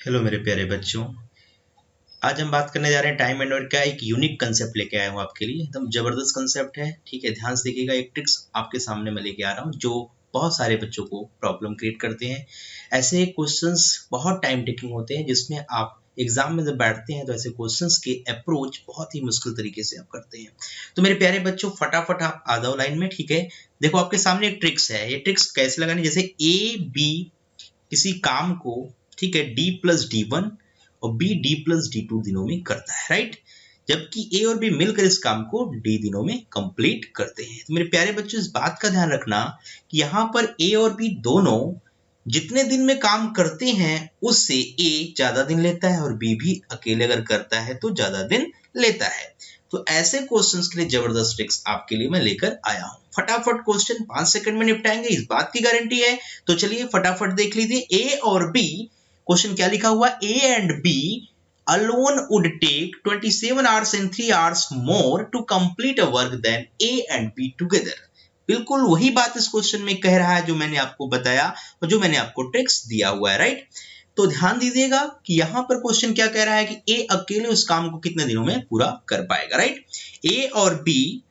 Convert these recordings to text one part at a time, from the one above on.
Hello मेरे प्यारे बच्चों। आज हम बात करने जा रहे हैं टाइम मैनेजमेंट का एक यूनिक कंसेप्ट लेके आया हूँ आपके लिए। एकदम जबरदस्त कंसेप्ट है। ठीक है, ध्यान से देखिएगा। एक ट्रिक्स आपके सामने मैं लेके आ रहा हूँ जो बहुत सारे बच्चों को प्रॉब्लम क्रिएट करते हैं। ऐसे क्वेश्चंस बहुत टाइम टेकिंग होते हैं जिसमें आप एग्जाम में जब बैठते हैं तो ऐसे क्वेश्चंस के अप्रोच बहुत ही मुश्किल तरीके से आप करते हैं। तो मेरे प्यारे बच्चों, फटाफट आप आ जाओ लाइन में। ठीक है, देखो आपके सामने एक ट्रिक्स है। ये ट्रिक्स कैसे लगानी, जैसे ए बी किसी काम को, ठीक है, D+D1 और बी D+D2 दिनों में करता है, राइट। जबकि ए और बी मिलकर इस काम को डी दिनों में कंप्लीट करते हैं। तो मेरे प्यारे बच्चों, इस बात का ध्यान रखना कि यहाँ पर ए और बी दोनों जितने दिन में काम करते हैं उससे ए ज्यादा दिन लेता है और बी भी अकेले अगर करता है तो ज्यादा दिन लेता है। तो ऐसे क्वेश्चंस के लिए जबरदस्त ट्रिक्स आपके लिए मैं लेकर आया हूं। फटाफट क्वेश्चन 5 सेकंड में निपटाएंगे, इस बात की गारंटी है। तो चलिए फटाफट देख लीजिए। ए और बी, क्वेश्चन क्या लिखा हुआ, A and B alone would take 27 hours and 3 hours more to complete a work than A and B together। बिल्कुल वही बात इस क्वेश्चन में कह रहा है जो मैंने आपको बताया और जो मैंने आपको ट्रिक्स दिया हुआ है, राइट। तो ध्यान दीजिएगा कि यहां पर क्वेश्चन क्या कह रहा है कि ए अकेले उस काम को कितने दिनों में पूरा कर पाएगा, राइट। ए और बी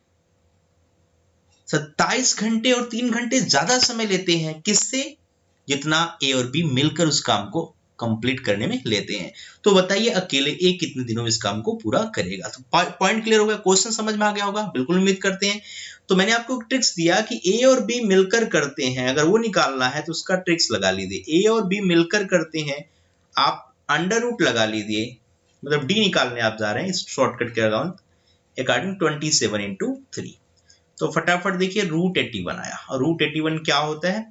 27 घंटे और 3 घंटे ज्यादा समय लेते हैं, किससे, जितना ए और बी मिलकर उस काम को कंप्लीट करने में लेते हैं। तो बताइए अकेले ए कितने दिनों में इस काम को पूरा करेगा। तो पॉइंट क्लियर हो गया, क्वेश्चन समझ में आ गया होगा, बिल्कुल उम्मीद करते हैं। तो मैंने आपको ट्रिक्स दिया कि ए और बी मिलकर करते हैं, अगर वो निकालना है तो उसका ट्रिक्स लगा लीजिए। ए और बी मिलकर करते हैं, आप अंडर रूट लगा लीजिए, मतलब डी निकालने आप जा रहे हैं इस शॉर्टकट के अकॉर्डिंग 27 इंटू 3। तो फटाफट देखिए, √81 आया और √81 क्या होता है,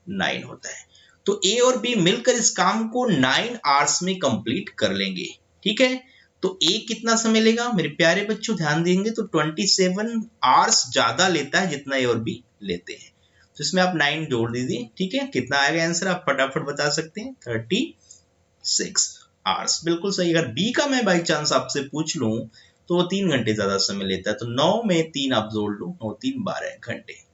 9 होता है। तो ए और बी मिलकर इस काम को 9 आवर्स में कंप्लीट कर लेंगे, ठीक है। तो ए कितना समय लेगा मेरे प्यारे बच्चों, ध्यान देंगे तो 27 आवर्स ज्यादा लेता है जितना ए और बी लेते हैं। तो इसमें आप 9 जोड़ दीजिए, ठीक है। कितना आएगा आंसर, आप फटाफट बता सकते हैं, 36 आवर्स। बिल्कुल सही। अगर बी का मैं बाई चांस आपसे पूछ लूं तो वो 3 घंटे ज्यादा समय लेता है। तो 9 में 3 आप जोड़ लो, 9 3 12 घंटे।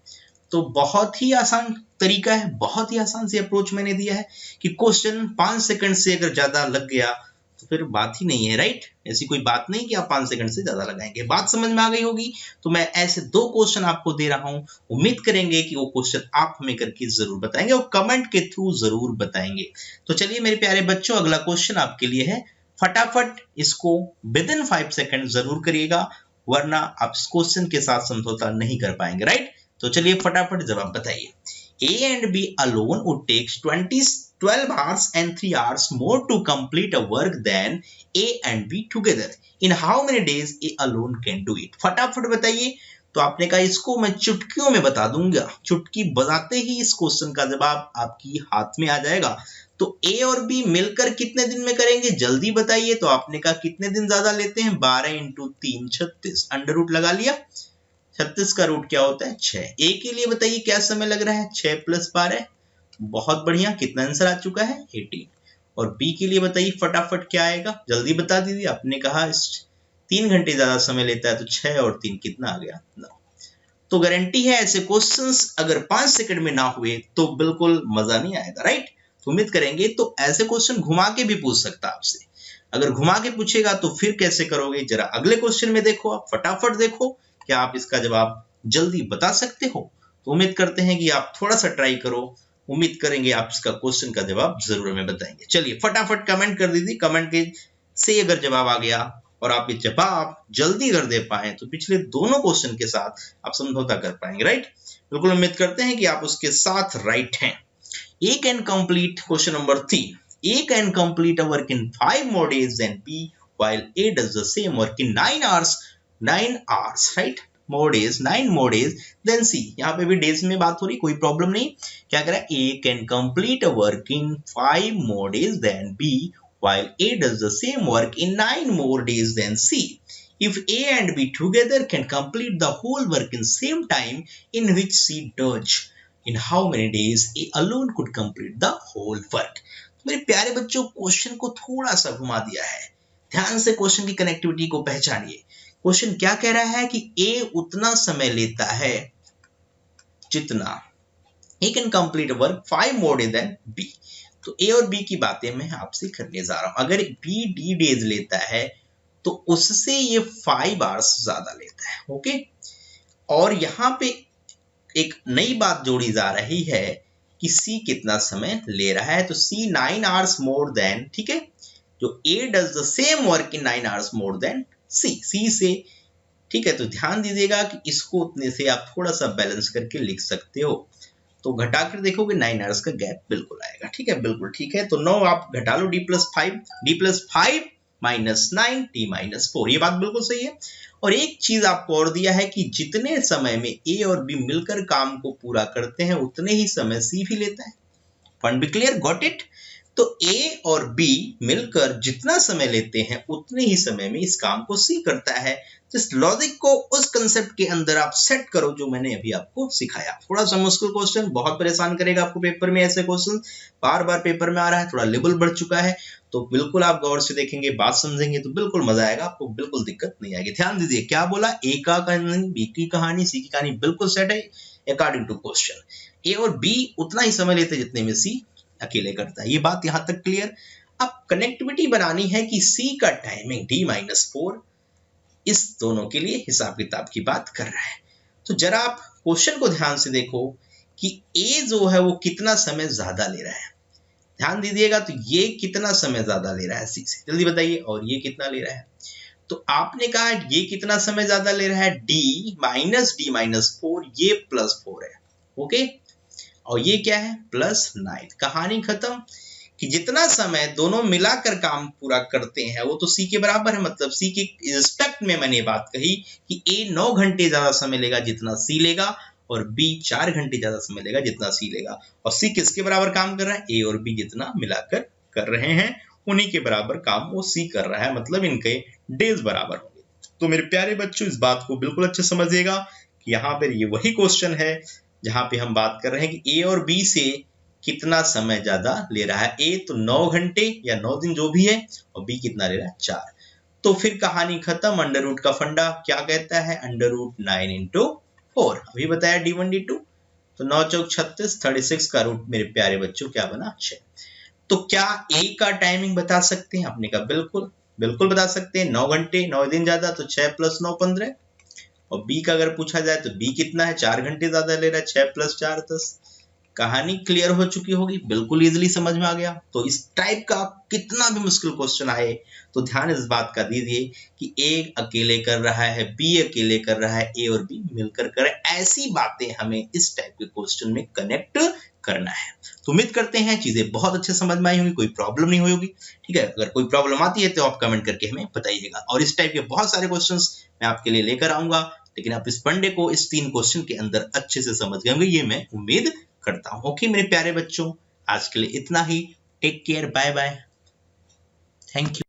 तो बहुत ही आसान तरीका है, बहुत ही आसान सी अप्रोच मैंने दिया है कि क्वेश्चन 5 सेकंड से अगर ज्यादा लग गया तो फिर बात ही नहीं है, राइट। ऐसी कोई बात नहीं कि आप 5 सेकंड से ज्यादा लगाएंगे। बात समझ में आ गई होगी। तो मैं ऐसे 2 क्वेश्चन आपको दे रहा हूं, उम्मीद करेंगे कि वो क्वेश्चन आप हमें करके जरूर बताएंगे और कमेंट के थ्रू जरूर बताएंगे। तो चलिए मेरे प्यारे बच्चों, अगला क्वेश्चन आपके लिए है। फटाफट इसको विद इन 5 सेकंड जरूर करिएगा, वरना आप इस क्वेश्चन के साथ समझौता नहीं कर पाएंगे, राइट। तो चलिए फटाफट जवाब बताइए। A and B alone would take 12 hours and 3 hours more to complete a work than A and B together. In how many days A alone can do it? फटाफट बताइए। तो आपने कहा इसको मैं चुटकियों में बता दूंगा, चुटकी बजाते ही इस क्वेश्चन का जवाब आपकी हाथ में आ जाएगा। तो A और B मिलकर कितने दिन में करेंगे, जल्दी बताइए। तो आपने कहा कितने दिन ज्यादा लेते हैं, 12 इंटू 3 36, अंडर रूट लगा लिया। 36 का रूट क्या होता है, 6। ए के लिए बताइए क्या समय लग रहा है, 6 + 12, बहुत बढ़िया। कितना आंसर आ चुका है, 18। और बी के लिए बताइए फटाफट क्या आएगा, जल्दी बता दीजिए। आपने कहा 3 घंटे ज्यादा समय लेता है, तो 6 और 3 कितना आ गया, 9। तो गारंटी है ऐसे क्वेश्चंस अगर 5 सेकंड में ना हुए तो बिल्कुल मजा नहीं आएगा, राइट। तो उम्मीद करेंगे। तो ऐसे क्वेश्चन घुमा के भी पूछ सकता है आपसे, अगर घुमा के पूछेगा तो फिर कैसे करोगे, जरा अगले क्वेश्चन में देखो, आप फटाफट देखो क्या आप इसका जवाब जल्दी बता सकते हो। तो उम्मीद करते हैं कि आप थोड़ा सा ट्राई करो, उम्मीद करेंगे आप इसका क्वेश्चन का जवाब जरूर हमें बताएंगे। चलिए फटाफट कमेंट कर दीजिए, कमेंट के से अगर जवाब आ गया और आप ये जवाब जल्दी कर दे पाए तो पिछले दोनों क्वेश्चन के साथ आप समझौता कर पाएंगे, राइट। बिल्कुल उम्मीद करते हैं कि आप उसके साथ राइट हैं। A can complete question number 3। A can complete a work in 5 more days than B, while A does the same work in 9 hours, right? More days, 9 more days than C। यहाँ पे भी days में बात हो रही, कोई problem नहीं। क्या कह रहा है, A can complete a work in 5 more days than B, while A does the same work in 9 more days than C। If A and B together can complete the whole work in same time in which C does, in how many days A alone could complete the whole work। मेरे प्यारे बच्चों, question को थोड़ा सा घुमा दिया है, ध्यान से क्वेश्चन की कनेक्टिविटी को पहचानिए। क्वेश्चन क्या कह रहा है कि A उतना समय लेता है जितना, he can complete a work 5 more days than B। तो ए और बी की बातें मैं आपसे करने जा रहा हूं। अगर बी डी डेज लेता है तो उससे ये 5 आवर्स ज्यादा लेता है। ओके, और यहां पे एक नई बात जोड़ी जा रही है कि सी कितना समय ले रहा है, तो सी 9 आवर्स मोर देन, ठीक है, जो A does the same work in 9 hours more than C से, ठीक है। तो ध्यान दीजिएगा कि इसको उतने से आप थोड़ा सा बैलेंस करके लिख सकते हो। तो घटा कर देखोगे 9 आवर्स का गैप बिल्कुल आएगा, ठीक है, बिल्कुल ठीक है। तो 9 आप घटा लो, D plus 5 minus 9 T minus 4, ये बात बिल्कुल सही है। और एक चीज आपको और दिया है कि जितने समय में ए और बी मिलकर काम को पूरा करते हैं उतने ही समय सी भी लेता है। Point B clear, got it. तो ए और बी मिलकर जितना समय लेते हैं उतने ही समय में इस काम को सी करता है। तो इस लॉजिक को उस कंसेप्ट के अंदर आप सेट करो जो मैंने अभी आपको सिखाया। थोड़ा सा मुश्किल क्वेश्चन, बहुत परेशान करेगा आपको पेपर में, ऐसे क्वेश्चन बार बार पेपर में आ रहा है, थोड़ा लेवल बढ़ चुका है, तो बिल्कुल आप गौर से देखेंगे, बात समझेंगे तो बिल्कुल मजा आएगा, आपको बिल्कुल दिक्कत नहीं आएगी। ध्यान दीजिए क्या बोला, ए का कहानी, बी की कहानी, सी की कहानी बिल्कुल सेट है अकॉर्डिंग टू क्वेश्चन। ए और बी उतना ही समय लेते जितने में सी अकेले करता है, ये बात यहां तक क्लियर। अब कनेक्टिविटी बनानी है कि सी का टाइमिंग D-4 इस दोनों के लिए हिसाब किताब की बात कर रहा है। तो जरा आप क्वेश्चन को ध्यान से देखो कि ए जो है वो कितना समय ज्यादा ले रहा है। ध्यान दीजिएगा, तो ये कितना समय ज्यादा ले रहा है सी से, जल्दी बताइए। और ये कितना ले रहा है, तो आपने कहा ये कितना समय ज्यादा ले रहा है, D-4, ये +4 है। ओके, और ये क्या है +9। कहानी खत्म कि जितना समय दोनों मिलाकर काम पूरा करते हैं वो तो सी के बराबर है। मतलब सी के रिस्पेक्ट में मैंने बात कही कि ए 9 घंटे ज्यादा समय लेगा जितना सी लेगा, और बी 4 घंटे ज्यादा समय लेगा जितना सी लेगा। और सी किसके बराबर काम कर रहा है, ए और बी जितना मिलाकर कर रहे हैं उन्हीं के बराबर काम वो सी कर रहा है, मतलब इनके डेज बराबर होंगे। तो मेरे प्यारे बच्चों इस बात को बिल्कुल अच्छे समझिएगा कि यहाँ पर ये वही क्वेश्चन है जहां पे हम बात कर रहे हैं कि ए और बी से कितना समय ज्यादा ले रहा है। ए तो 9 घंटे या 9 दिन जो भी है, और बी कितना ले रहा है 4। तो फिर कहानी खत्म। अंडर रूट का फंडा क्या कहता है, अंडर रूट 9 × 4 अभी बताया D1 D2, तो 9 चौक 36, 36 का रूट मेरे प्यारे बच्चों क्या बना 6। तो क्या ए का टाइमिंग बता सकते हैं, आपने कहा बिल्कुल बिल्कुल बता सकते हैं, 9 घंटे 9 दिन ज्यादा, तो 6 + 9 15। और बी का अगर पूछा जाए तो बी कितना है, 4 घंटे ज्यादा ले रहा है, 6 + 4 10। कहानी क्लियर हो चुकी होगी, बिल्कुल इजीली समझ में आ गया। तो इस टाइप का कितना भी मुश्किल क्वेश्चन आए तो ध्यान इस बात का दीजिए कि ए अकेले कर रहा है, बी अकेले कर रहा है, ए और बी मिलकर कर रहे हैं। ऐसी बातें हमें इस टाइप के क्वेश्चन में कनेक्ट करना है। तो उम्मीद करते हैं चीजें बहुत अच्छे समझ में आई होंगी, कोई प्रॉब्लम नहीं हुई होगी, ठीक है। अगर कोई प्रॉब्लम आती है तो आप कमेंट करके हमें बताइएगा, और इस टाइप के बहुत सारे क्वेश्चंस मैं आपके लिए लेकर आऊंगा। लेकिन आप इस फंडे को इस 3 क्वेश्चन के अंदर अच्छे से समझ गए होंगे, ये मैं उम्मीद करता हूं। ओके मेरे प्यारे बच्चों, आज के लिए इतना ही। Take care, bye bye, thank you.